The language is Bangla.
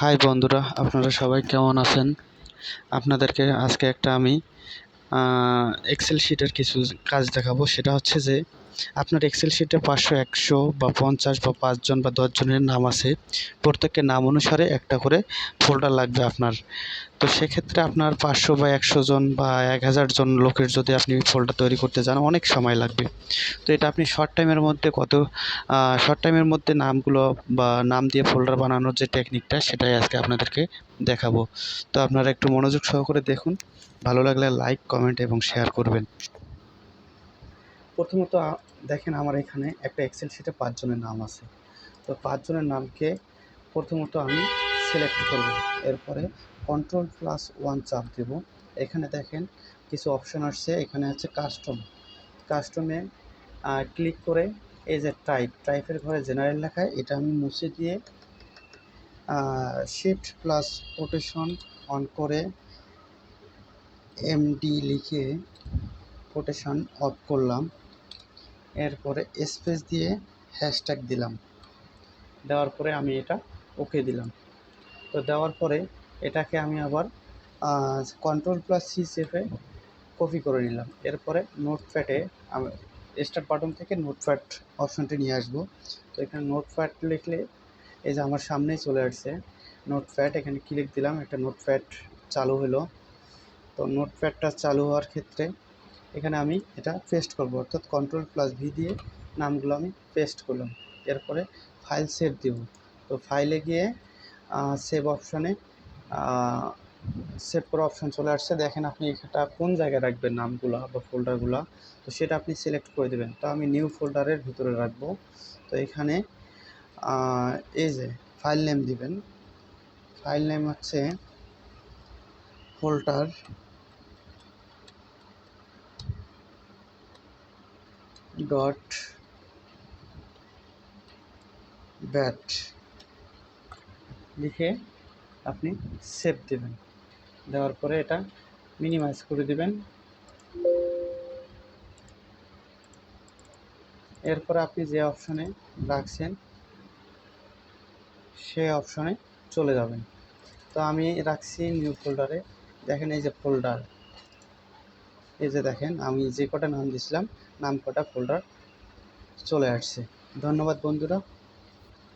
হাই বন্ধুরা, আপনারা সবাই কেমন আছেন? আপনাদেরকে আজকে একটা আমি এক্সেল শিটের কিছু কাজ দেখাবো। সেটা হচ্ছে যে আপনার এক্সেল শিটে 500, 100 বা 50 বা 5 জন বা 10 জনের নাম আছে। প্রত্যেকের নাম অনুসারে একটা করে ফোল্ডার লাগবে আপনার। তো সেক্ষেত্রে আপনার 500 বা 100 জন বা 1000 জন লোকের যদি আপনি ফোল্ডার তৈরি করতে যান, অনেক সময় লাগবে। তো এটা আপনি শর্ট টাইমের মধ্যে নামগুলো বা নাম দিয়ে ফোল্ডার বানানোর যে টেকনিকটা, সেটাই আজকে আপনাদেরকে দেখাবো। তো আপনারা একটু মনোযোগ সহকারে দেখুন। ভালো লাগলে লাইক, কমেন্ট এবং শেয়ার করবেন। প্রথমত দেখেন, আমার এখানে একটা এক্সেল শিটে 5 জনের নাম আছে। তো 5 জনের নামকে প্রথমত আমি সিলেক্ট করব। এরপরে Ctrl+1 চাপ দেব। এখানে দেখেন কিছু অপশন আসছে। এখানে আছে কাস্টমে ক্লিক করে এই যে টাইপের ঘরে জেনারেল লেখায়, এটা আমি মুছে দিয়ে Shift+রোটেশন অন করে এমডি লিখে রোটেশন অফ করলাম। এরপরে স্পেস দিয়ে হ্যাশট্যাগ দিলাম। দেওয়ার পরে আমি এটা ওকে দিলাম। তো দেওয়ার পরে এটাকে আমি আবার Ctrl+C চেপে কপি করে নিলাম। এরপরে নোটপ্যাডে আমি স্টার্ট বাটন থেকে নোটপ্যাড অপশনটি নিয়ে আসবো। তো এখানে নোটপ্যাড লিখলে এই যে আমার সামনেই চলে আসছে নোটপ্যাড। এখানে ক্লিক দিলাম, একটা নোটপ্যাড চালু হলো। তো নোটপ্যাডটা চালু হওয়ার ক্ষেত্রে এখানে আমি এটা পেস্ট করব, অর্থাৎ Ctrl+V দিয়ে নামগুলো আমি পেস্ট করলাম। এরপরে ফাইল সেভ দেব। তো ফাইলে গিয়ে সেভ অপশানে সেভ করা অপশান চলে আসছে। দেখেন আপনি এটা কোন জায়গায় রাখবেন নামগুলো বা ফোল্ডারগুলো, তো সেটা আপনি সিলেক্ট করে দেবেন। তো আমি নিউ ফোল্ডারের ভিতরে রাখবো। তো এখানে এই যে ফাইল নেম দিবেন। ফাইল নেম হচ্ছে ফোল্ডার ডট ব্যাট লিখে আপনি সেভ দেবেন। দেওয়ার পরে এটা মিনিমাইজ করে দিবেন। এরপরে আপনি যে অপশনে রাখছেন সেই অপশনে চলে যাবেন। তো আমি রাখছি নিউ ফোল্ডারে। দেখেন এই যে ফোল্ডার, এই যে দেখেন আমি যে কটা নাম দিয়েছিলাম, নাম কটা ফোল্ডার চলে আসছে। ধন্যবাদ বন্ধুরা।